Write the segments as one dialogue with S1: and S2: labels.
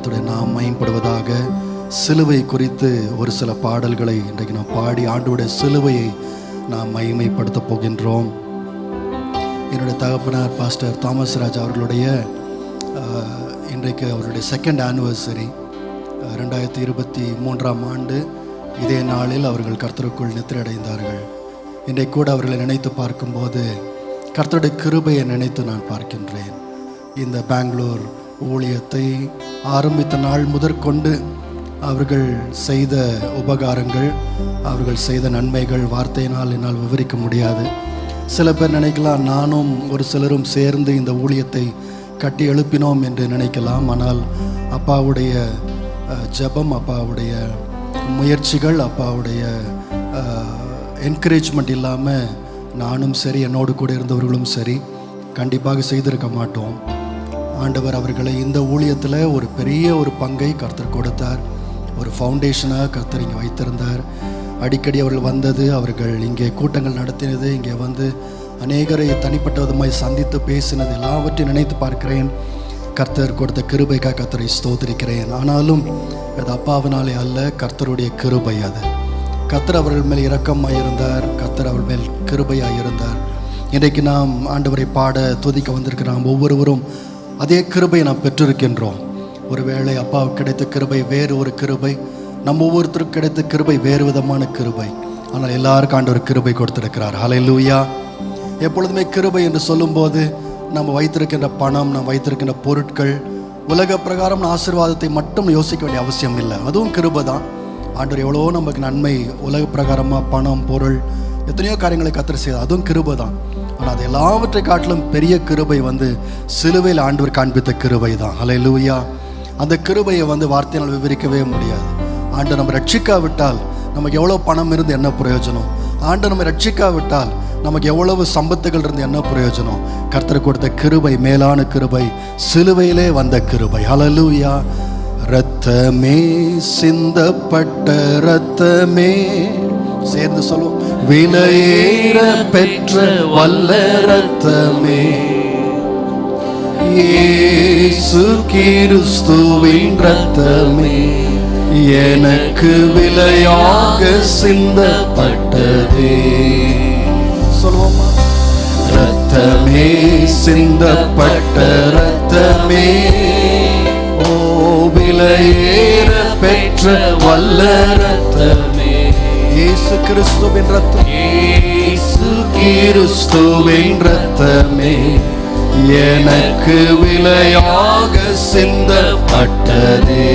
S1: கர்த்தருடைய நாமம் மகிமைப்படுவதாக. சிலுவை குறித்து ஒரு சில பாடல்களை இன்றைக்கு நாம் பாடி ஆண்டவருடைய சிலுவையை நாம் மகிமைப்படுத்த போகின்றோம். என்னுடைய தகப்பனார் பாஸ்டர் தாமஸ் ராஜ் அவர்களுடைய இன்றைக்கு அவருடைய செகண்ட் ஆனிவர்சரி. 2023ஆம் ஆண்டு இதே நாளில் அவர்கள் கர்த்தருக்குள் நித்திரை அடைந்தார்கள். இன்றைக்கு கூட அவர்களை நினைத்து பார்க்கும்போது கர்த்தருடைய கிருபையை நினைத்து நான் பார்க்கின்றேன். இந்த பெங்களூர் ஊழியத்தை ஆரம்பித்த நாள் முதற்கொண்டு அவர்கள் செய்த உபகாரங்கள், அவர்கள் செய்த நன்மைகள் வார்த்தையினால் என்னால் விவரிக்க முடியாது. சில பேர் நினைக்கலாம், நானும் ஒரு சிலரும் சேர்ந்து இந்த ஊழியத்தை கட்டி எழுப்பினோம் என்று நினைக்கலாம். ஆனால் அப்பாவுடைய ஜெபம், அப்பாவுடைய முயற்சிகள், அப்பாவுடைய என்கரேஜ்மெண்ட் இல்லாமல் நானும் சரி, என்னோடு கூட இருந்தவர்களும் சரி கண்டிப்பாக செய்திருக்க மாட்டோம். ஆண்டவர் அவர்களை இந்த ஊழியத்தில் ஒரு பெரிய ஒரு பங்கை கர்த்தர் கொடுத்தார். ஒரு ஃபவுண்டேஷனாக கர்த்தர் இங்கே வைத்திருந்தார். அடிக்கடி அவர்கள் வந்தது, அவர்கள் இங்கே கூட்டங்கள் நடத்தினது, இங்கே வந்து அநேகரை தனிப்பட்ட விதமாய் சந்தித்து பேசினது எல்லாவற்றையும் நினைத்து பார்க்கிறேன். கர்த்தர் கொடுத்த கிருபைக்காக கர்த்தரை ஸ்தோத்திரிக்கிறேன். ஆனாலும் அது அப்பாவினாலே அல்ல, கர்த்தருடைய கிருபை. அது கர்த்தர் அவர்கள் மேல் இரக்கமாக இருந்தார், கர்த்தர் அவர்கள் மேல் கிருபையாக இருந்தார். இன்றைக்கு நாம் ஆண்டவரை பாட துதிக்க வந்திருக்கிற நாம் ஒவ்வொருவரும் அதே கிருபையை நாம் பெற்றிருக்கின்றோம். ஒருவேளை அப்பாவுக்கு கிடைத்த கிருபை வேறு ஒரு கிருபை, நம்ம ஒவ்வொருத்தருக்கும் கிடைத்த கிருபை வேறு விதமான கிருபை. ஆனால் எல்லாருக்கும் ஆண்டவர் கிருபை கொடுத்திருக்கிறார். ஹல்லேலூயா. எப்பொழுதுமே கிருபை என்று சொல்லும்போது நம்ம வைத்திருக்கின்ற பணம், நம்ம வைத்திருக்கின்ற பொருட்கள், உலக பிரகாரம் ஆசீர்வாதத்தை மட்டும் யோசிக்க வேண்டிய அவசியம் இல்லை. அதுவும் கிருபை தான். ஆண்டவர் எவ்வளோ நமக்கு நன்மை, உலக பிரகாரமாக பணம், பொருள், எத்தனையோ காரியங்களை கர்த்தர் செய்தார், அதுவும் கிருபை தான். ஆனால் அது எல்லாவற்றை காட்டிலும் பெரிய கிருபை வந்து சிலுவையில் ஆண்டவர் காண்பித்த கிருபை தான். ஹல்லேலூயா. அந்த கிருபையை வந்து வார்த்தையினால் விவரிக்கவே முடியாது. ஆண்டவர் நம்ம ரட்சிக்காவிட்டால் நமக்கு எவ்வளோ பணம் இருந்து என்ன பிரயோஜனம்? ஆண்டவர் நம்ம ரட்சிக்காவிட்டால் நமக்கு எவ்வளவு சம்பத்துகள் இருந்து என்ன பிரயோஜனம்? கர்த்தர் கொடுத்த கிருபை, மேலான கிருபை, சிலுவையிலே வந்த கிருபை. ஹல்லேலூயா. இரத்தமே, சிந்தப்பட்ட இரத்தமே, சேர்ந்து சொல்லுவோம், விலையேற பெற்ற வல்ல இரத்தமே, இயேசு கிறிஸ்துவின் இரத்தமே, எனக்கு விலையாக சிந்தப்பட்டதே. சொல்லுவோமா? இரத்தமே, சிந்தப்பட்ட இரத்தமே, ஓ விலையேற பெற்ற வல்ல இரத்தமே, இயேசு கிறிஸ்துவின் இரத்தம், இயேசு கிறிஸ்துவின் இரத்தமே, எனக்கு விலையாக சிந்தப்பட்டதே.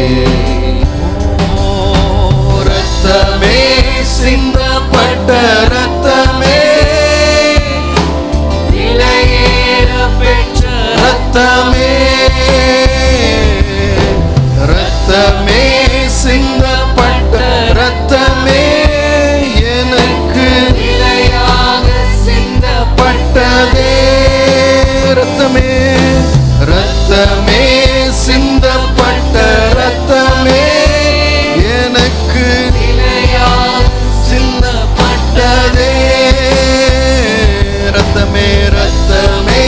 S1: இரத்தமே, சிந்தப்பட்ட இரத்தமே, விலையேற பெற்ற இரத்தமே, இரத்தமே, சிந்தப்பட்ட இரத்தமே, எனக்கு விலையாக சிந்தப்பட்டதே. இரத்தமே, இரத்தமே, சிந்தப்பட்ட இரத்தமே, எனக்கு விலையாக சிந்தப்பட்டதே. இரத்தமே, இரத்தமே,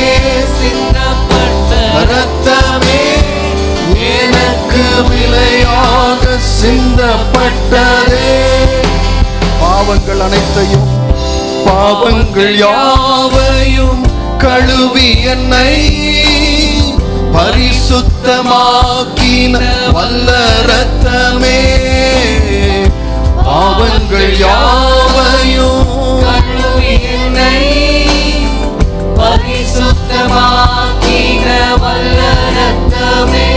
S1: சிந்தப்பட்ட இரத்தமே, எனக்கு விலையாக சிந்தப்பட்டதே. பாவங்கள் அனைத்தையும், பாவங்கள் யாவையும் கழுவி என்னை பரிசுத்தமாக்கின வல்ல இரத்தமே, பாவங்கள் யாவையும் கழுவி என்னை பரிசுத்தமாக்கின வல்ல இரத்தமே,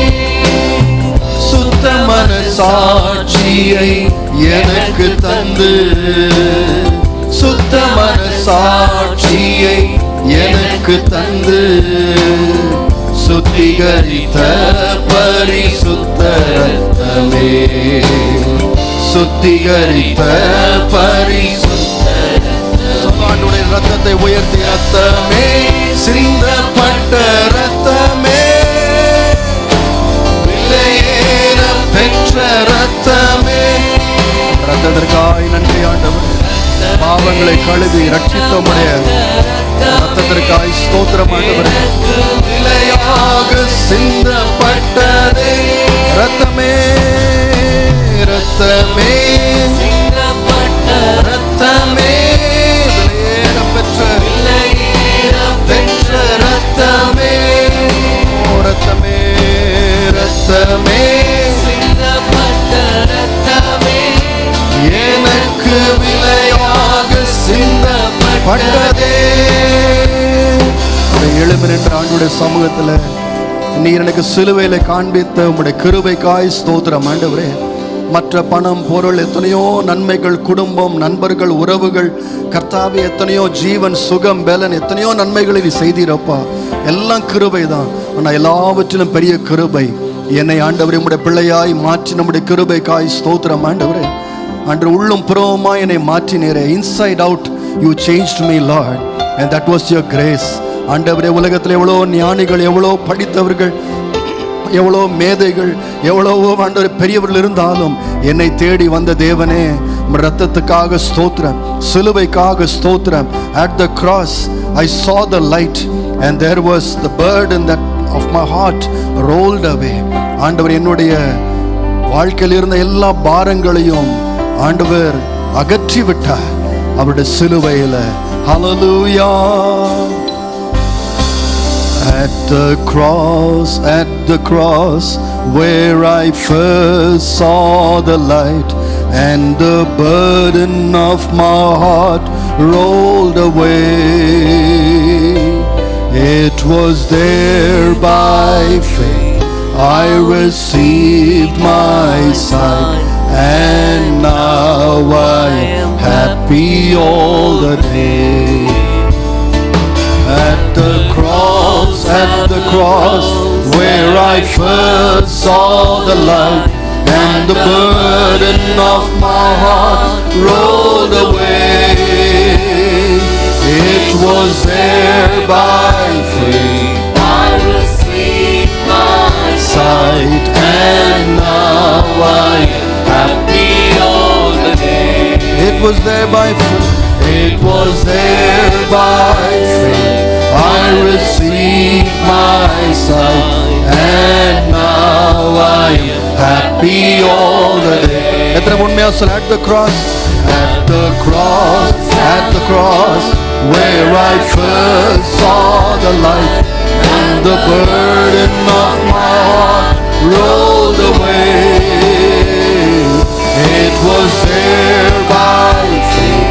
S1: சுத்த மனசாட்சியை எனக்கு தந்து, சுத்த மனசாட்சியை எனக்கு தந்து, சுத்திகரித்த பரிசுத்த இரத்தமே, சுத்திகரித்த பரிசுத்த இரத்தமே, இரத்தத்தை உயர்த்தி, இரத்தமே, சிந்தப்பட்ட இரத்தமே, விலையேற பெற்ற இரத்தமே. இரத்தத்திற்காய் நன்றி ஆண்டவர். பாவங்களை கழுவி ரட்சித்தோமுடைய இரத்தத்திற்காய் ஸ்தோத்திரம் ஆண்டவரே. விலையாக சிந்தப்பட்டதே ரத்தமே ரத்தமே
S2: சிந்தப்பட்ட
S1: ரத்தமே பெற்ற ரத்தமே ரத்தமே ரத்தமே
S2: சிந்தப்பட்ட ரத்தமே
S1: எனக்கு விலையாக சிந்தப்பட்டதே. எழும்பி நின்ற ஆண்டுடைய சமூகத்துல நீர் எனக்கு சிலுவையில காண்பித்த உம்முடைய கிருபைக்காய் ஸ்தோத்திரம் ஆண்டவரே. மற்ற பணம் பொருள் எத்தனையோ நன்மைகள், குடும்பம், நண்பர்கள், உறவுகள், கர்த்தாவே எத்தனையோ ஜீவன், சுகம், பலன், எத்தனையோ நன்மைகளை நீ செய்தீரப்பா. எல்லாம் கிருபை தான். ஆனால் எல்லாவற்றிலும் பெரிய கிருபை என்னை ஆண்டவரே உம்முடைய பிள்ளையாய் மாற்றி நம்முடைய கிருபைக்காய் ஸ்தோத்திரம் ஆண்டவரே. அன்று உள்ளும் புறவுமாய் என்னை மாற்றினீரே. Inside out you changed me lord, and that was your grace. ஆண்டவரே, உலகத்தில் எவ்வளோ ஞானிகள், எவ்வளோ படித்தவர்கள், எவ்வளோ மேதைகள், எவ்வளவோ ஆண்டவரே பெரியவர்கள் இருந்தாலும் என்னை தேடி வந்த தேவனே, ரத்தத்துக்காக ஸ்தோத்திரம், சிலுவைக்காக ஸ்தோத்திரம். At the cross I saw the light and there was the burden that of my heart rolled away. ஆண்டவர் என்னுடைய வாழ்க்கையில் இருந்த எல்லா பாரங்களையும் ஆண்டவர் அகற்றி விட்டார் அவருடைய சிலுவையில். Hallelujah. At the cross where I first saw the light and the burden of my heart rolled away. It was there by faith I received my sight, and now I am happy all the day. At the cross where I first saw the light and the burden of my heart rolled away. It was there by faith
S2: I received my
S1: sight, and now I am
S2: happy all the day.
S1: It was there by faith. It was there by faith I received my sight, and now I am happy all the day. எத்தனை உண்மையா சொல்ல? At the cross where I first saw the light and the burden of my heart rolled away. It was there by faith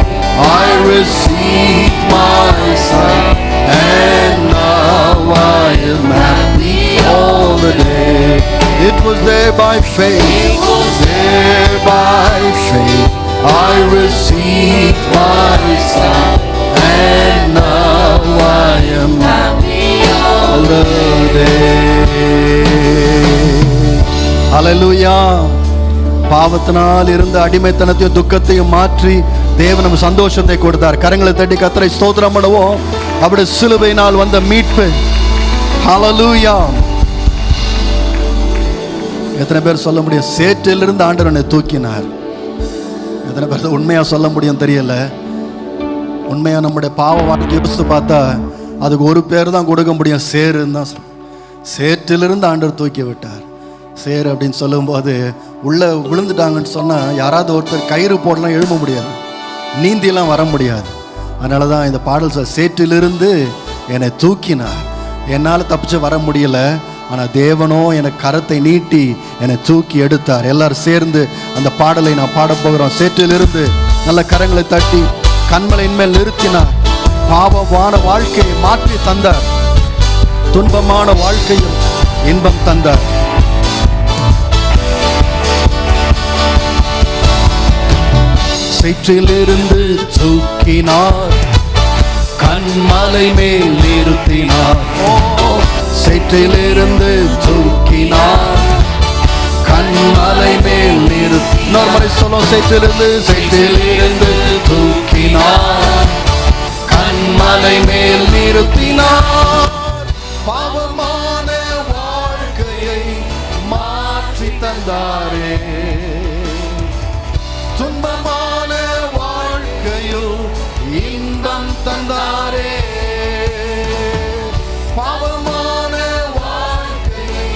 S1: I received my sight, and now I am happy all the day. It was there by faith, there by faith I received my sight, and now I am happy all the day. Hallelujah. பாவத்தினால் இருந்த அடிமைத்தனத்தையும் துக்கத்தையும் மாற்றி தேவன் நம்ம சந்தோஷத்தை கொடுத்தார். கரங்களை தட்டி கர்த்தரை ஸ்தோத்திரம் பண்ணுவோம். அவருடைய சிலுவையினால் வந்த மீட்பு. ஹல்லேலூயா. எத்தனை பேர் சொல்ல முடியும் சேற்றிலிருந்து ஆண்டவர் என்னை தூக்கினார்? எத்தனை பேர் உண்மையா சொல்ல முடியும் தெரியல. உண்மையா நம்முடைய பாவ வாழ்க்கை யோசித்து பார்த்தா அதுக்கு ஒரு பேர் தான் கொடுக்க முடியும், சேருன்னு தான். சேற்றிலிருந்து ஆண்டவர் தூக்கி விட்டார். சேர் அப்படின்னு சொல்லும்போது உள்ளே விழுந்துட்டாங்கன்னு சொன்னால் யாராவது ஒருத்தர் கயிறு போடலாம், எழும்ப முடியாது, நீந்தியெல்லாம் வர முடியாது. அதனால தான் இந்த பாடல் சேற்றிலிருந்து என்னை தூக்கினார். என்னால் தப்பிச்சு வர முடியல, ஆனால் தேவனோ எனக்கு கரத்தை நீட்டி என்னை தூக்கி எடுத்தார். எல்லாரும் சேர்ந்து அந்த பாடலை நான் பாட போகிறோம். சேற்றிலிருந்து நல்ல கரங்களை தட்டி கண்மலையின் மேல் நிறுத்தினார். பாவமான வாழ்க்கையை மாற்றி தந்தார். துன்பமான வாழ்க்கையில் இன்பம் தந்தார். சேற்றிலிருந்து தூக்கினார், கண்மலை மேல் நிறுத்தினார். சேற்றிலிருந்து தூக்கினார், கண்மலை மேல் நிறுத்தினார். மறை சொல்லும் சேற்றிலிருந்து தூக்கினார், கண்மலை மேல் நிறுத்தினார். பாவமான வாழ்க்கையை மாற்றி தந்தாரே, துன்பமான வாழ்க்கையில் இன்பம் தந்தாரே. பாவமான வாழ்க்கையை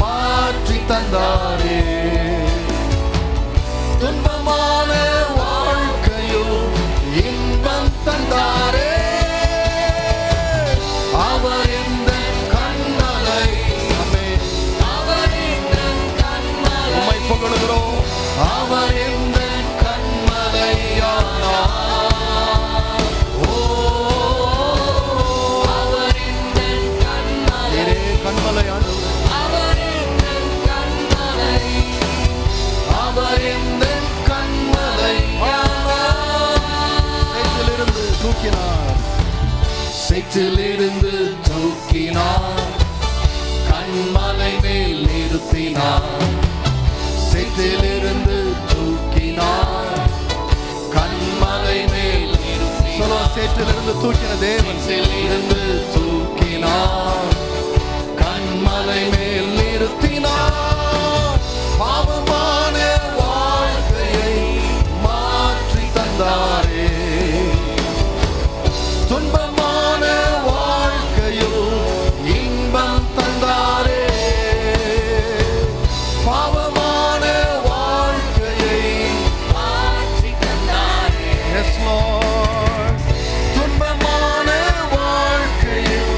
S1: மாற்றி தந்தாரே. அவர் எந்தன் கண்மலை. ஆமென். உம்மை புகழுகிறோம். அவர் எந்தன் கண்மலையானார்.
S2: சேற்றிலிருந்து தூக்கினார், கண்மலை மேல் நிறுத்தினார்.
S1: சேற்றிலிருந்து தூக்கினார், கண்மலை மேல் நிறுத்தினார். சேற்றிலிருந்து தூக்கின தேவன். சேற்றிலிருந்து தூக்கினார், கண்மலை மேல் நிறுத்தினார். பாவமான வாழ்க்கையை மாற்றி தந்தாரே, துன்பமான வாழ்க்கையில் இன்பம் தந்தாரே. பாவமான வாழ்க்கையை
S2: மாற்றி தந்தாரே.
S1: Yes, Lord. துன்பமான வாழ்க்கையில்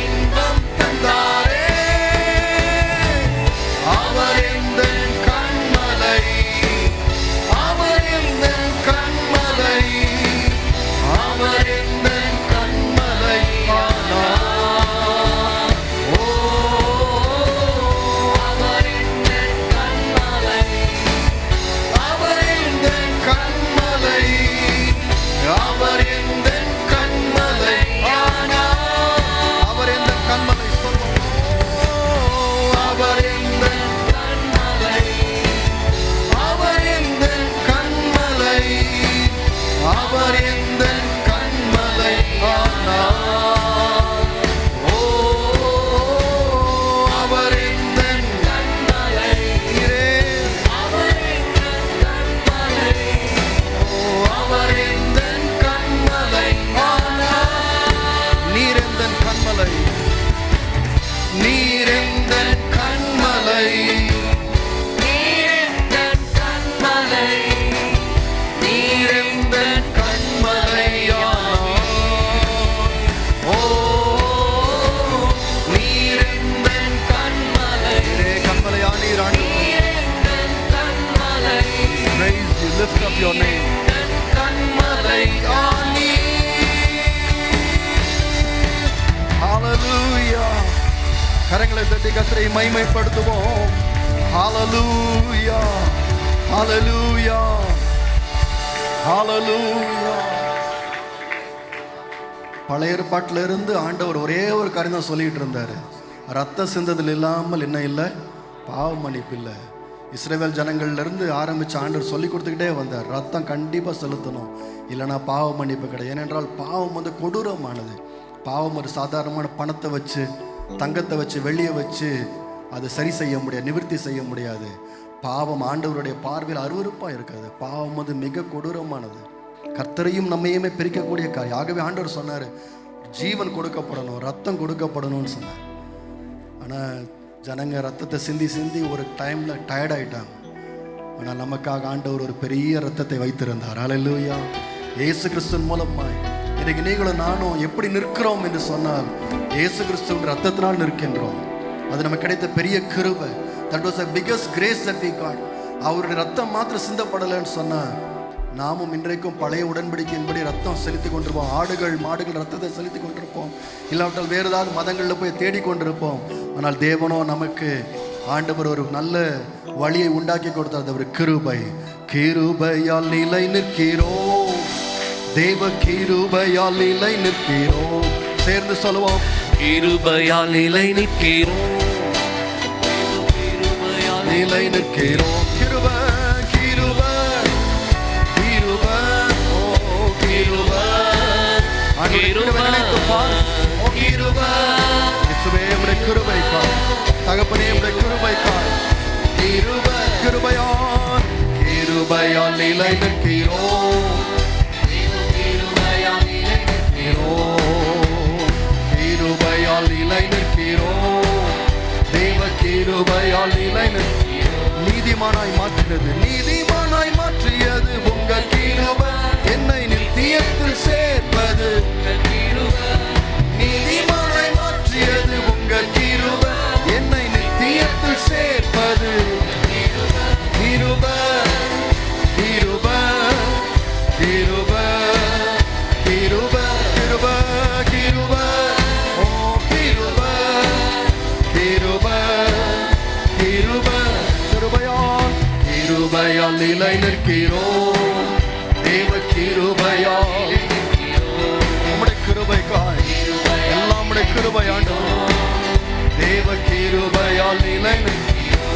S1: இன்பம் தந்தாரே. அவர் எந்தன் கண்மலை, அவர் எந்தன் கண்மலை, அவர் எந்தன் கண்மலையானார். ஓ,
S2: அவர் எந்தன் கண்மலை,
S1: அவர் எந்தன் கண்மலை, அவர் எந்தன் கண்மலையானார். அவர் எந்தன் கண்மலை சொல்லுவோம். அவர் எந்தன்
S2: கண்மலை,
S1: அவர் எந்தன் கண்மலை, அவர் எந்தன் கண்மலையானார். ஓ, அவர் எந்தன்
S2: கண்மலை,
S1: நீரே.
S2: அவர் எந்தன் கண்மலை,
S1: ஓ, அவர் எந்தன் கண்மலையானார். நீர் எந்தன் கண்மலை, நீர் எந்தன் கண்மலை,
S2: நீர் எந்தன் கண்மலை,
S1: நீர் எந்தன் கண்மலையானார். ஓ, நீர் எந்தன்
S2: கண்மலை,
S1: நீரே கண்மலையானீர் ஆண்டவரே.
S2: நீர் எந்தன் கண்மலை,
S1: Praise you, lift up your name.
S2: எந்தன் கண்மலை.
S1: Hallelujah. கரங்களை தட்டி கர்த்தரை மகிமைப்படுத்துவோம். Hallelujah. Hallelujah. Hallelujah. பழைய ஏற்பாட்டில இருந்து ஆண்டவர் ஒரே ஒரு காரியம் தான் சொல்லிட்டு இருந்தாரு. ரத்தம் சிந்ததில் இல்லாமல் என்ன இல்லை, பாவ மன்னிப்பு இல்லை. இஸ்ரவேல் ஜனங்கள்ல இருந்து ஆரம்பிச்சு ஆண்டவர் சொல்லி கொடுத்துக்கிட்டே வந்தார். ரத்தம் கண்டிப்பாக செலுத்தணும், இல்லைனா பாவ மன்னிப்பு கிடையாது. ஏனென்றால் பாவம் வந்து கொடூரமானது. பாவம் ஒரு சாதாரணமான பணத்தை வச்சு, தங்கத்தை வச்சு, வெளியே வச்சு அதை சரி செய்ய முடியாது, நிவர்த்தி செய்ய முடியாது. பாவம் ஆண்டவருடைய பார்வையில் அருவருப்பாக இருக்காது. பாவம் வந்து மிக கொடூரமானது. கர்த்தரையும் நம்மையுமே பிரிக்கக்கூடிய காரியம். ஆகவே ஆண்டவர் சொன்னார், ஜீவன் கொடுக்கப்படணும், ரத்தம் கொடுக்கப்படணும்னு சொன்னார். ஆனால் ஜனங்க ரத்தத்தை சிந்தி சிந்தி ஒரு டைமில் டயர்ட் ஆகிட்டாங்க. ஆனால் நமக்காக ஆண்டவர் ஒரு பெரிய ரத்தத்தை வைத்திருந்தார். ஹல்லேலூயா. இயேசு கிறிஸ்துவின் மூலமாய் இன்றைக்கு நீங்களும் நானும் எப்படி நிற்கிறோம் என்று சொன்னால், இயேசு கிறிஸ்துவின் ரத்தத்தினால் நிற்கின்றோம். அது நமக்கு கிடைத்த பெரிய கிருபை. That was the biggest grace that we got. அவருடைய ரத்தம் மாத்திரம் சிந்தப்படலைன்னு சொன்னால், நாமும் இன்றைக்கும் பழைய உடன்படிக்கையின்படி ரத்தம் செலுத்தி கொண்டிருப்போம். ஆடுகள் மாடுகள் ரத்தத்தை செலுத்தி கொண்டிருப்போம். இல்லாவிட்டால் வேறு ஏதாவது மதங்களில் போய் தேடிக்கொண்டிருப்போம். ஆனால் தேவனோ நமக்கு ஆண்டவர் ஒரு நல்ல வழியை உண்டாக்கி கொடுத்தார். ஒரு கிருபை. கிருபையால் நிலை நிற்கிறோம், தேவ கிருபையால் நிலை நிற்கிறோம். சேர்ந்து சொல்லுவோம்.
S2: கிருபையால் நிலை நிற்கிறோம், கிருபையால்
S1: நிலை நிற்கிறோம். கிருபை கிருபை கிருபை ஓ கிருபை. கிருபை நினைத்து பார். ஓ கிருபை. இயேசுவே உம்முடைய கிருபைக்காய், தகப்பனே உம்முடைய கிருபைக்காய். கிருபை கிருபையால் கிருபையால் நிலை நிற்கிறோம்.
S2: கிருபையால் நிலை நிற்கிறோம்,
S1: கிருபையால் நிலை நிற்கிறோம். தேவ கிருபையால் நிலை நிற்கிறோம். நீதிமானாய் மாற்றினது, நீதிமானாய் மாற்றியது உங்க கிருபை. என்னை நித்தியத்தில் சேர்ப்பது
S2: கிருபை
S1: நீதிமான் கிருபையால் நிலை நிற்கிறோம். தேவ கிருபையால் உம்முடைய கிருபைக்காய் எல்லாம் உம்முடைய கிருபை ஆண்டவரே. தேவ கிருபையால் நிலை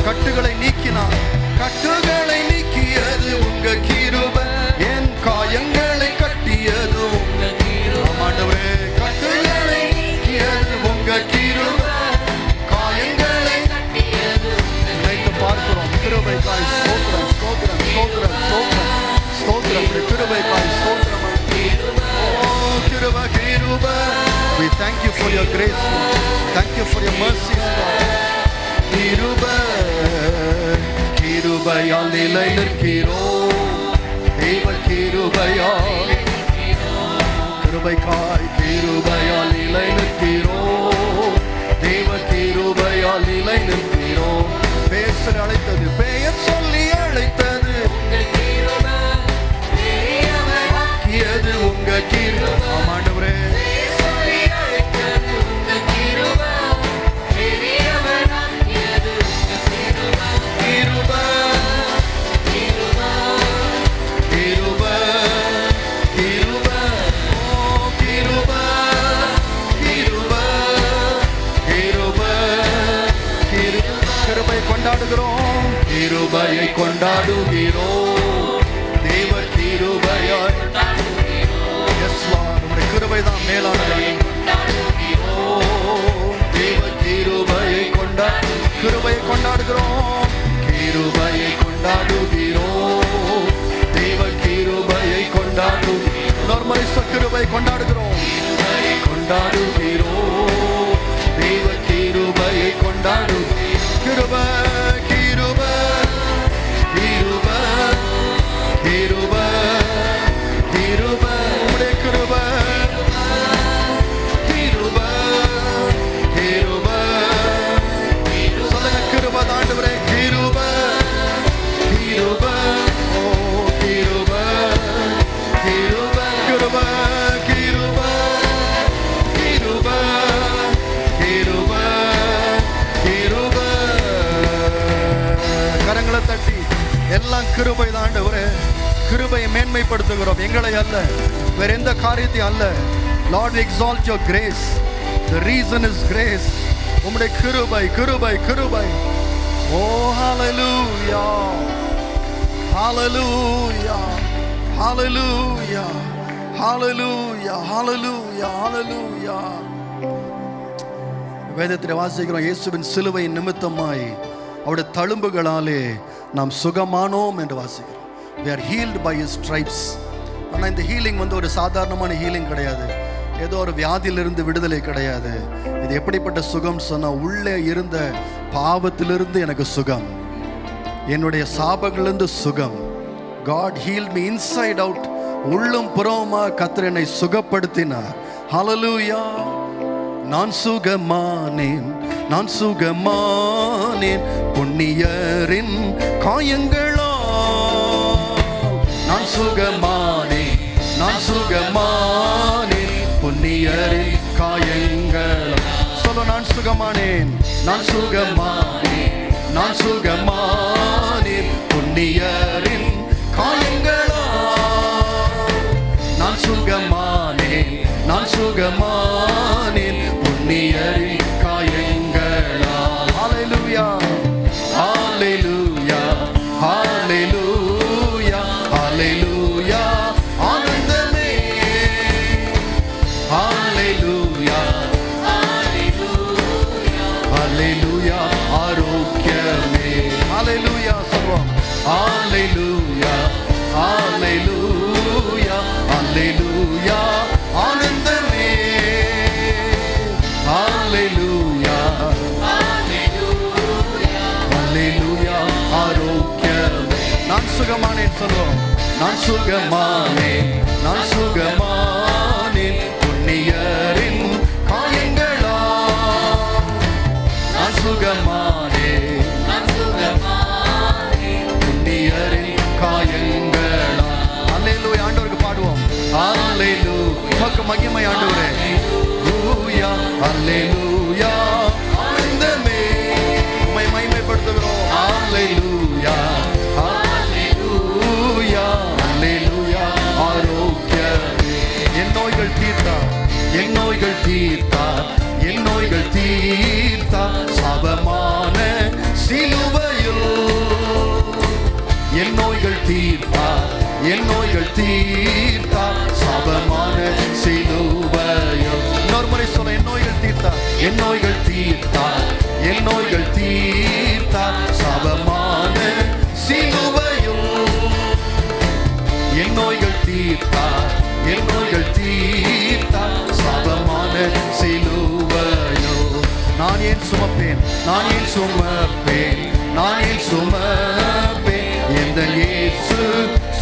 S1: கட்டுகளை நீக்கினார். கட்டுகளை நீக்கியது உங்க கிருபை. என் காயங்களை கட்டியது உங்க கிருபை. ஆண்டவரே, கட்டுகளை நீக்கியது உங்க கிருபை. காயங்களை கட்டியது நினைத்து பார்க்கிறோம். கிருபைக்காய் ஸ்தோத்திரம், ஸ்தோத்திரம், ஸ்தோத்திரம், ஸ்தோத்திரம், ஸ்தோத்திரம். கிருபைக்காய் ஸ்தோத்திரம். Oh, கிருபை, கிருபை. We thank you for your grace. Thank you for your mercies, Lord. கிருபை, கிருபையால் நிலை நிற்கிறோம். தேவ கிருபையால் கிருபைக்காய் கிருபையால் நிலை நிற்கிறோம். தேவ கிருபையால் நிலை நிற்கிறோம். பேச அழைத்தது, பெயர் சொல்லி அழைத்தது ஆக்கியது உங்க கிருபை. ஆண்டவரே, கொண்டாடுகிறோம். கிருபையை கொண்டாடுகிறோம். தேவ கிருபையாய் எஸ் லார்ட், உம்முடைய கிருபை தான் மேலானது. தேவ கிருபையை கிருபையை கொண்டாடுகிறோம். கிருபையை கொண்டாடுகிறோம். தேவ கிருபையை கொண்டாடுகிறோம். நார்மலி கிருபை கொண்டாடுகிறோம். கொண்டாடுகிறோம். தேவ கிருபையை கொண்டாடுகிறோம். கிருபை, கிருபை, கிருபை, கிருபை, கிருபை, உம்முடைய கிருபை, கிருபை, கிருபை. சொல்லுங்க, கிருபை ஆண்டவரே, கிருபை, கிருபை, ஓ கிருபை, கிருபை, கிருபை, கிருபை, கிருபை, கிருபை, கிருபை. கரங்களை தட்டி எல்லாம் கிருபை தான் ஆண்டவரே. கிருபையை மேன்மைப்படுத்துகிறோம், எங்களை அல்ல, வேற எந்த காரியத்தையும் அல்ல. Lord, we exalt your grace. The reason is grace. உம்முடைய கிருபை, கிருபை, கிருபை. Oh, hallelujah, hallelujah, hallelujah, hallelujah, hallelujah, hallelujah. வேதத்தில் வாசிக்கிறோம், இயேசுவின் சிலுவையின் நிமித்தமாய் அவருடைய தழும்புகளாலே நாம் சுகமானோம் என்று வாசிக்கிறோம். We are healed by his stripes. ஆனால் இந்த ஹீலிங் ஒரு சாதாரணமான ஹீலிங் கிடையாது. ஏதோ ஒரு வியாதியிலிருந்து விடுதலை கிடையாது. இது எப்படிப்பட்ட சுகம் சொன்னால், உள்ளே இருந்த பாவத்திலிருந்து எனக்கு சுகம், என்னுடைய சாபங்களிலிருந்து சுகம். God healed me inside out. உள்ளும் புறவுமாக கர்த்தர் என்னை சுகப்படுத்தினார். Hallelujah. நான் சுகமானேன், நான் சுகமானேன் புண்ணியரின் காயங்களா. நான் சுகமானேன், நான் சுகமானேன் புண்ணியரின் காயங்களா. சொல்ல, நான் சுகமானேன், நான் சுகமானேன், நான் சுகமானேன் புண்ணியரின் காயங்களா. நான் சுகமானேன், நான் சுகமானேன் புண்ணியரின் காயங்களா. ஹல்லேலூயா, ஹல்லேலூயா, ஹல்லேலூயா, ஹல்லேலூயா. ஆனந்தமே, ஹல்லேலூயா, ஹல்லேலூயா. ஆரோக்கியமே, ஹல்லேலூயா சொல்வோம். ஹல்லேலூயா, ஹல்லேலூயா, ஹல்லேலூயா. ஆனந்தமே, ஹல்லேலூயா, ஹல்லேலூயா. ஆரோக்கியமே. நான் சுகமானேன் சொல்வோம். நான் சுகமானேன், நான் சுகமானேன் புண்ணியரின் காயங்களா. நான் சுகமானேன், நான் சுகமானேன் புண்ணியரின் காயங்களா. அல்லேலூயா. ஆண்டவருக்கு பாடுவோம். அல்லேலூயா, உமக்கு மகிமை ஆண்டவரே. அல்லேலூயா, அல்லேலூயா. ஆனந்தமே, உம்மை மகிமைப்படுத்துகிறோம். அல்லேலூயா, அல்லேலூயா. நோய்கள் தீர்த்தார் சாபமான சிலுவையில். என் நோய்கள் தீர்த்தார், என் நோய்கள் தீர்த்தார் சாபமான சிலுவையில். இன்னொரு முறை சொல்ல, என் நோய்கள் தீர்த்தார், என் நோய்கள் தீர்த்தார், என் நோய்கள் தீர்த்தார் சாபமான சிலுவையில். என் நோய்கள் தீர்த்தார், என் நோய்கள் தீர்த்தார் சாபமான சிலுவையில். நான் ஏன் சுமப்பேன், நான் ஏன் சுமப்பேன், நான் ஏன் சுமப்பேன், எந்த இயேசு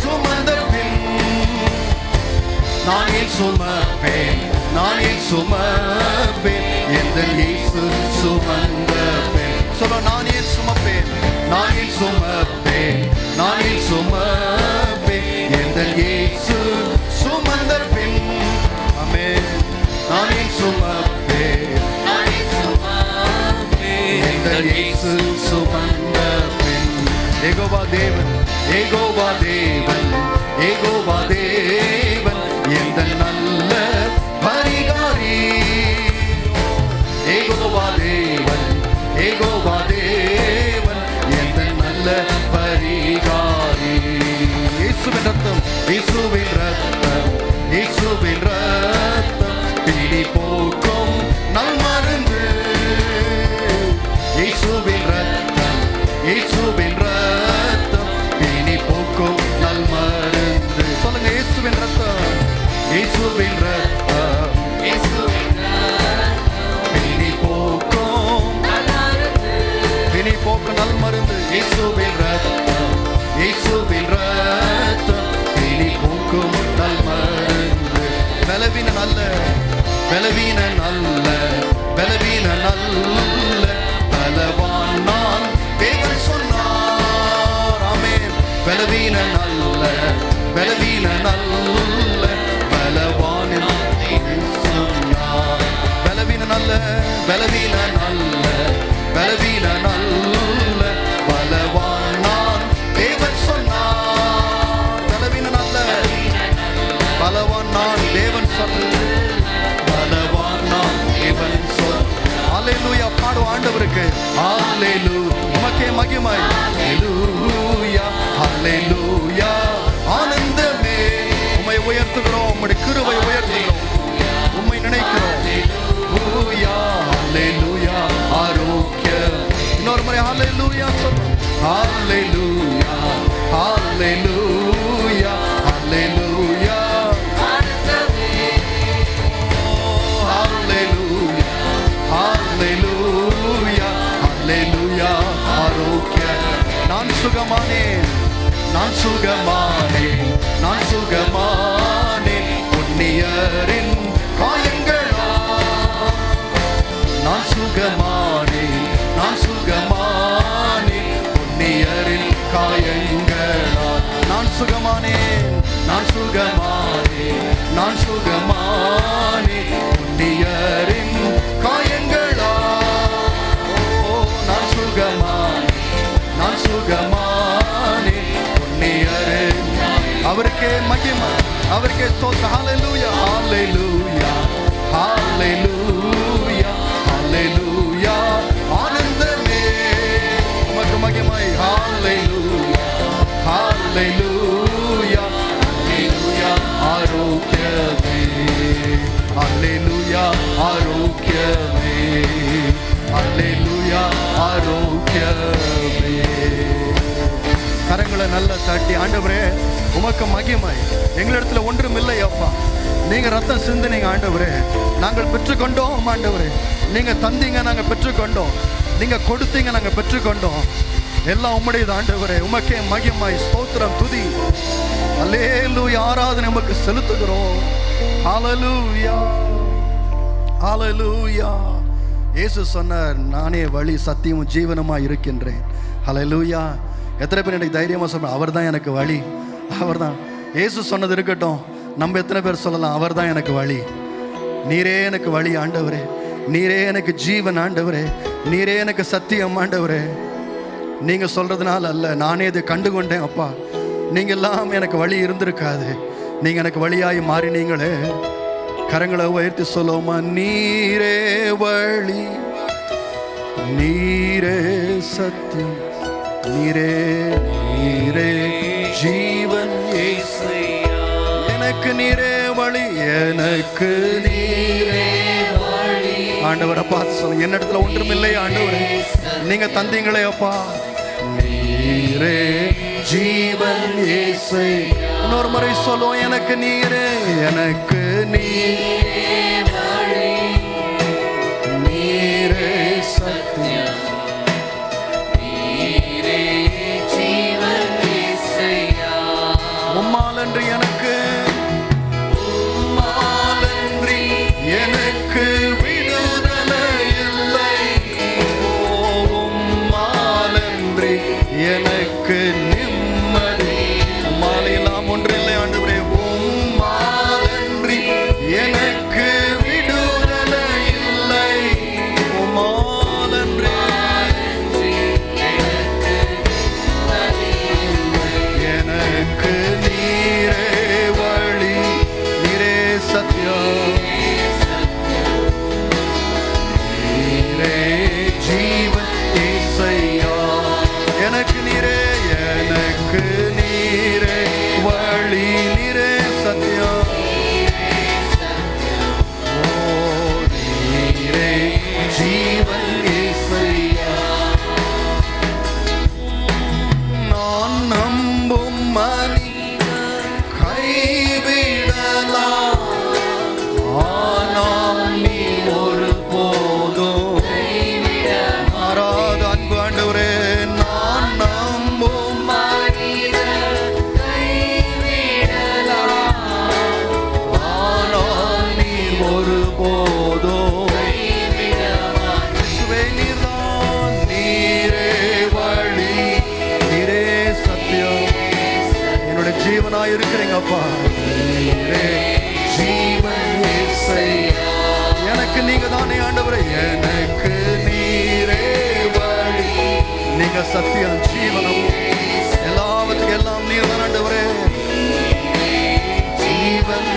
S1: சுமந்த பின். நான் ஏன் சுமப்பேன், நான் ஏன் சுமப்பேன், எந்த இயேசு சுமந்த பின். சொல்ல, நான் ஏன் சுமப்பேன், நான் ஏன் சுமப்பேன், நான் ஏன் சுமப்பேன், எந்த இயேசு சுமந்த பின். ஆமென். நான் ஏன் சுமப்பேன், எந்த இயேசு சுமந்த பின். ஏகோவா தேவன், ஏகோவா தேவன், ஏகோவா தேவன், எந்த நல்ல பரிகாரி. ஏகோவா தேவன், ஏகோவா தேவன், எந்த நல்ல பரிகாரி. இயேசுவின் ரத்தம், இயேசுவின் ரத்தம், இயேசுவின் ரத்தம் பிடி போக்கும் நல் மருந்து. இயேசுவின் ரத்தம், இயேசுவின் ரத்தம் பிடி போக்கும் நல் மருந்து. சொல்லுங்க, இயேசுவின் ரத்தம், இயேசுவின் ரத்தம், பிடி போக்கும் பிடி போக்கும் நல் மருந்து. இயேசுவின் ரத்தம், இயேசுவின் ரத்தம் பிடி போக்கும் நல் மருந்து. பலவீன நல்ல, பலவீன நல்ல, பலவீன நல்ல, பலவான் நான் தேவன் சொன்னார். ஆமென். பலவீன நல்ல, பலவீன நல்ல, பலவான் தேவன் சொன்னார். பலவீன நல்ல, பலவீன நல்ல, பலவீன நல்ல, பலவான் நான் தேவன் சொன்னார். பலவீன நல்ல, பலவான் நான் தேவன் சொன்னார். பலவான் நான் தேவன் சொன்னார். அல்லேலூயா. பாடு ஆண்டவருக்கு. அல்லேலூயா. உமக்கே மகிமை. அல்லேலூயா, அல்லேலூயா. ஆனந்தமே உம்மை உயர்த்துகிறோம், உம்முடைய கிருபை உயர்த்துகிறோம், உம்மை நினைக்கிறோம். அல்லேலூயா, அல்லேலூயா. ஆரோக்கியம். இன்னொரு முறை அல்லேலூயா சொல்றோம். அல்லேலூயா, அல்லேலூயா, அல்லேலூயா. அல்லேலூயா, அல்லேலூயா. ஆரோக்கியம். நான் சுகமானேன், நான் சுகமானேன், நான் சுகமானேன் புண்ணியரின் காயங்களால். நான் சுகமானேன், நான் சுகமானேன் புண்ணியரின் காயங்களால். நான் சுகமானேன், நான் சுகமானேன், நான் சுகமானேன் புண்ணியரின் காயங்களால். ஓ, நான் சுகமானேன், நான் சுகமானேன் புண்ணியரின். அவருக்கே மகிமை, அவருக்கே ஸ்தோத்திரம். ஹல்லேலூயா, ஹல்லேலூயா, ஹல்லேலூயா, ஹல்லேலூயா. ஆனந்தமே உமக்கு மகிமை. ஹல்லேலூயா, ஹல்லேலூயா, ஹல்லேலூயா. ஆரோக்கியமே, ஹல்லேலூயா. ஆரோக்கியமே, ஹல்லேலூயா. ஆரோக்கியமே. கரங்களை நல்லா தட்டி, ஆண்டவரே உமக்கு மகிமை. எங்களிடத்துல ஒன்றும் இல்லை அப்பா, நீங்க ரத்தம் சிந்தினீங்க ஆண்டவரே, நாங்கள் பெற்றுக்கொண்டோம் ஆண்டவரே. நீங்க தந்தீங்க, நாங்கள் பெற்றுக்கொண்டோம். நீங்க கொடுத்தீங்க, நாங்கள் பெற்றுக்கொண்டோம். எல்லாம் உம்முடையது ஆண்டவரே. உமக்கே மகிமை, ஸ்தோத்திரம், துதி. அல்லேலூயா. ஆராதனை உமக்கு செலுத்துகிறோம். ஹல்லேலூயா, ஹல்லேலூயா. இயேசு சொன்னார், நானே வழி சத்தியமும் ஜீவனுமா இருக்கின்றேன். ஹல்லேலூயா. எத்தனை பேர் எனக்கு தைரியமா சொல்றேன், அவர் தான் எனக்கு வழி, அவர் தான். இயேசு சொன்னது இருக்கட்டும், நம்ம எத்தனை பேர் சொல்லலாம், அவர் தான் எனக்கு வழி. நீரே எனக்கு வழி ஆண்டவரே, நீரே எனக்கு ஜீவன் ஆண்டவரே, நீரே எனக்கு சத்தியம் ஆண்டவரே. நீங்க சொல்றதுனால அல்ல, நானே இதை கண்டுகொண்டேன் அப்பா. நீங்க எல்லாம் எனக்கு வழி இருந்திருக்காது, நீங்க எனக்கு வழியாய் மாறினீங்களே. கரங்களை உயர்த்தி சொல்லுவோமா? நீரே வழி, நீரே சத்தியம், நீரே நீரே ஜீவன்
S2: இயேசுயா.
S1: எனக்கு நீரே வழி, எனக்கு நீரே
S2: வழி.
S1: ஆண்டவரை பார்த்து சொல்லுங்க, என்ன இடத்துல ஒன்றுமில்லை ஆண்டவரே, நீங்க தந்தீங்களே அப்பா. நீரே ஜீவன் இயேசு. இன்னொரு முறை சொல்லுவோம், எனக்கு நீரே, எனக்கு நீரே
S2: வழி.
S1: நீரே சத்தியம்,
S2: நீரே ஜீவன் இயேசுயா.
S1: உம்மாலன்றி எனக்கு, உம்மாலன்றி எனக்கு விடுதலை இல்லை. உம்மாலன்றி எனக்கு நிம்மதி. உம்மாலெல்லாம் ஒன்றில்லை ஆண்டவரே. உம்மாலன்றி எனக்கு விடுதலை இல்லை. உம்மாலன்றி எனக்கு நீரே வழி, நீரே சத்தியம், நீரே ஜீவன் இயேசுயா. எனக்கு நீரே, எனக்கு நீரே வழி, நீரே சத்தியம், ஓ நீரே ஜீவன் இயேசுயா. நான் நம்பும் மனிதன் கைவிடலாம், ஆனால் நீ ஒருபோதும் மாறாத அன்பு ஆண்டவரே. நான் நம்பும்
S2: மனிதன் கைவிடலாம்,
S1: ஆனால் நீ ஒருபோதும் இயேசுவே நீர்தான், நீரே வழி, நீரே சத்தியம், என்னுடைய ஜீவனாய் இருக்கிறீங்க அப்பா. நீரே ஜீவன் இயேசுயா. எனக்கு நீங்க தானே ஆண்டவரே, எனக்கு நீரே வழி, நீங்க சத்தியம் ஜீவனம், எல்லாவற்றுக்கும் எல்லாம் நீர் தான் ஆண்டவரே. ஜீவன்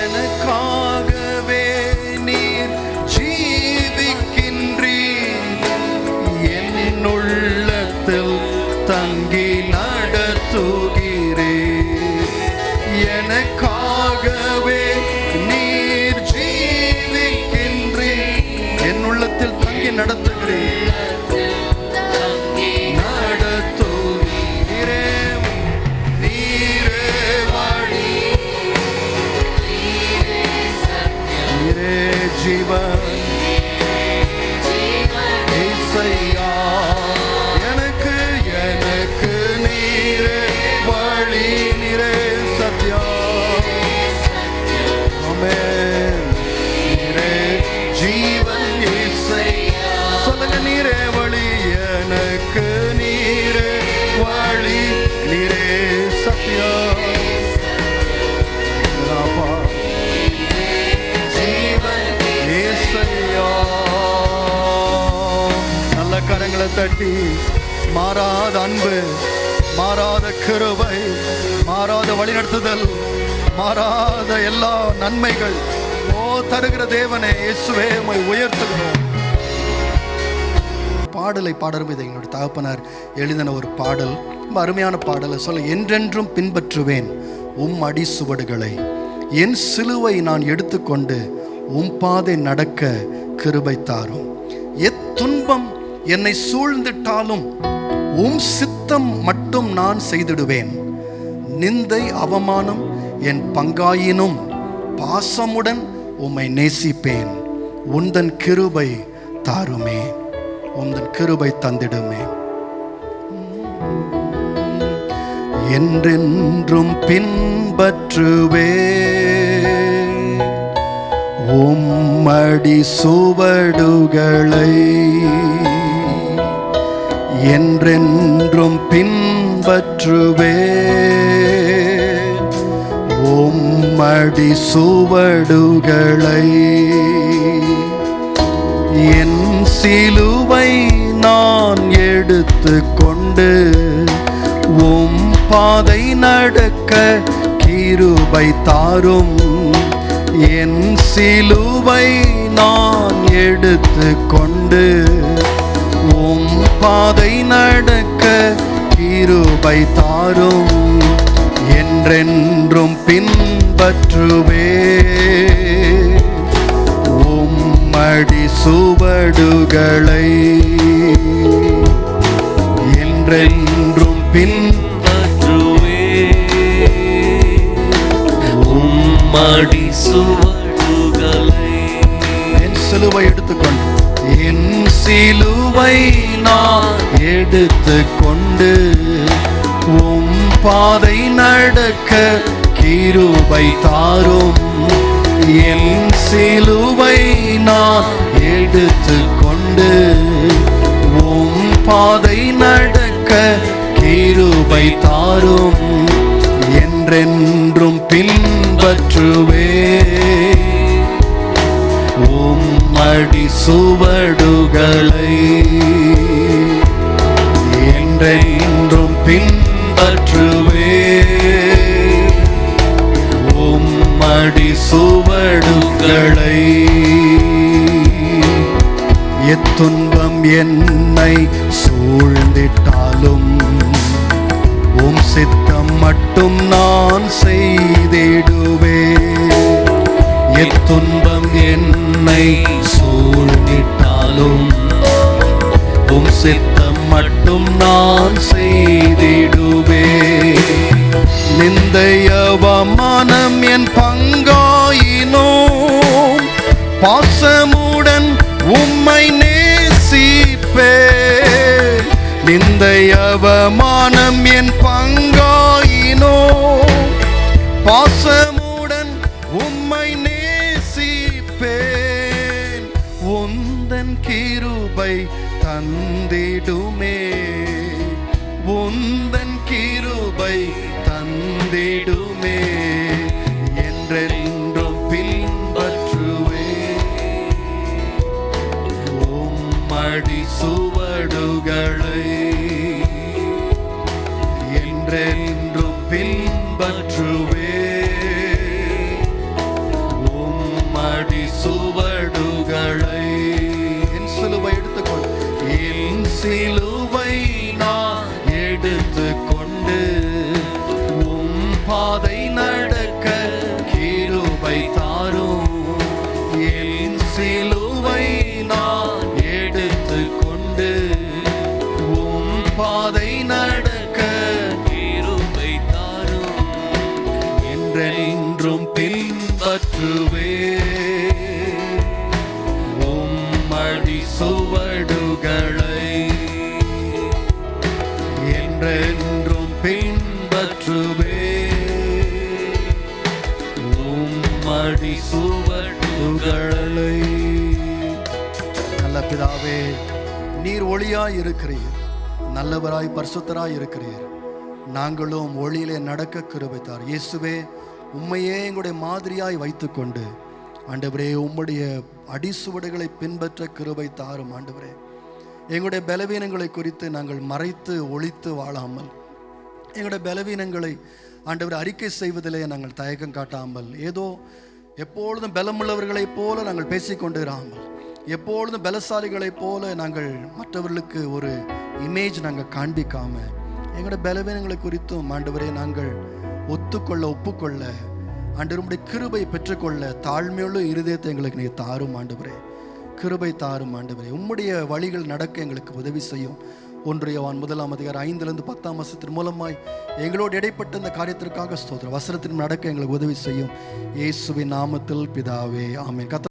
S1: எனக்காகவே நீர் ஜீவிக்கின்றீர், என் உள்ளத்தில் தங்கி நடத்துகிறீர். எனக்காகவே நீர் ஜீவிக்கின்றீர், என் உள்ளத்தில் தங்கி நடத்துகிறீர், நடத்துகிறீரே. நீரே வழி, நீரே ஜீவன் இயேசுயா. எனக்கு, எனக்கு நீரே வழி, நீரே சத்தியம், ஆமென். நீரே ஜீவன் இயேசுயா. சொல்லுங்க, நீரே வழி, எனக்கு நீரே வழி, நீரே சத்தியம், அப்பா. நல்ல கரங்களை தட்டி, மாறாத அன்பு, மாறாத கிருபை, மாறாத வழிநடத்துதல், மாறாத எல்லா நன்மைகள் ஓ தருகிற தேவனே இயேசுவே உம்மை உயர்த்துகிறோம். பாடலை பாடரும் இதை என்னுடைய தகப்பனார் எழுதின ஒரு பாடல், ரொம்ப அருமையான பாடலை சொல்ல. என்றென்றும் பின்பற்றுவேன் உம் அடி சுவடுகளை, என் சிலுவை நான் எடுத்துக்கொண்டு உம் பாதை நடக்க கிருபை தாரும். எத்துன்பம் என்னை சூழ்ந்திட்டாலும் உம் சித்தம் மட்டும் நான் செய்திடுவேன். நிந்தை அவமானம் என் பங்காயினும் பாசமுடன் உம்மை நேசிப்பேன். உந்தன் கிருபை தாருமே, உந்தன் கிருபை தந்திடுமே. என்றென்றும் பின்பற்றுவே உம்மடி சுவடுகளை, என்றென்றும் பின்பற்றுவே உம்மடி சுவடுகளை. என் சிலுவை நான் எடுத்து கொண்டு உம் பாதை நடக்க கிருபை தாரும். என் சிலுவை நான் எடுத்து கொண்டு உம் பாதை நடக்க கிருபை தாரும். என்றென்றும் பின்பற்றுவே உம்மடி சுவடுகளை. என்றென்றும்
S2: பின்பற்றுவே உம்மடி சுவடுகளை.
S1: என் சிலுவை எடுத்துக்கொண்டு என் சிலுவை நான் எடுத்து கொண்டு உம் பாதை நடக்க கிருபை தாரும். என் சிலுவை நான் எடுத்து கொண்டு உம் பாதை நடக்க கிருபை தாரும். என்றென்றும் பின்பற்றுவே உம்மடி சுவடுகளை. என்றென்றும் பின்பற்றுவே உம்மடி சுவடுகளை. எத்துன்பம் என்னை சூழ்ந்திட்டாலும் உம் சித்தம் மட்டும் நான் செய்திடுவே. எத்துன்பம் என்னை சூழ்ந்திட்டாலும் உம் சித்தம் மட்டும் நான் செய்திடுவே. நிந்தை அவமானம் என் பங்காயினோ பாசமுடன் உம்மை நேசிப்பே. நிந்தை அவமானம் என் பங்காயினோ பாசமுடன் உம்மை நேசிப்பேன். உந்தன் கிருபை தந்திடுமே உந்தன் கிருபை தந்திடுமே. என்றென்றும் பின்பற்றுவே உம்மடி சுவடுகளை. என்றென்றும் பின்பற்றுவே உம்மடி சுவடுகளை. என் சிலுவை எடுத்துக்கொண்டு என் சிலுவை நான் எடுத்து கொண்டு உம் பாதை நடக்க கிருபை தாரும். என் சிலுவை நான் எடுத்து கொண்டு உம் பாதை நடக்க கிருபை தாரும். என்றென்றும் பின்பற்றுவே உம்மடி சுவடுகளை. என்றென்றும் பின்பற்றுவே உம்மடி சுவடுகளை. நல்ல பிதாவே, நீர் ஒளியாய் இருக்கிறீர், நல்லவராய் பரிசுத்தராய் இருக்கிறீர். நாங்களும் ஒளியிலே நடக்க கிருபை தார். இயேசுவே, உம்மையே எங்களுடைய மாதிரியாய் வைத்துக்கொண்டு ஆண்டவரே உம்முடைய அடிசுவடுகளை பின்பற்ற கிருபை தாரும். ஆண்டவரே, எங்களுடைய பலவீனங்களை குறித்து நாங்கள் மறைத்து ஒளித்து வாழாமல், எங்களுடைய பலவீனங்களை ஆண்டவர் அறிக்கை செய்வதிலே நாங்கள் தயக்கம் காட்டாமல், ஏதோ எப்பொழுதும் பலமுள்ளவர்களைப் போல நாங்கள் பேசிக்கொண்டு இராமல், எப்பொழுதும் பலசாலிகளைப் போல நாங்கள் மற்றவர்களுக்கு ஒரு இமேஜ் நாங்கள் காண்பிக்காம, எங்களுடைய பலவீனங்களை குறித்தும் ஆண்டவரே நாங்கள் ஒப்புக்கொள்ள ஆண்டவருடைய கிருபை பெற்றுக்கொள்ள தாழ்மையுள்ள இருதயத்தை எங்களுக்கு நீ தாரும் ஆண்டவரே. கிருபை தாரும் ஆண்டவரே. உம்முடைய வழிகள் நடக்க எங்களுக்கு உதவி செய்யும். 1 யோவான் 1:5-10 மூலமாய் எங்களோடு இடைப்பட்ட இந்த காரியத்திற்காக ஸ்தோத்திரம். வசனத்தின் நடக்க எங்களுக்கு உதவி செய்யும். இயேசுவின் நாமத்தில் பிதாவே, ஆமென்.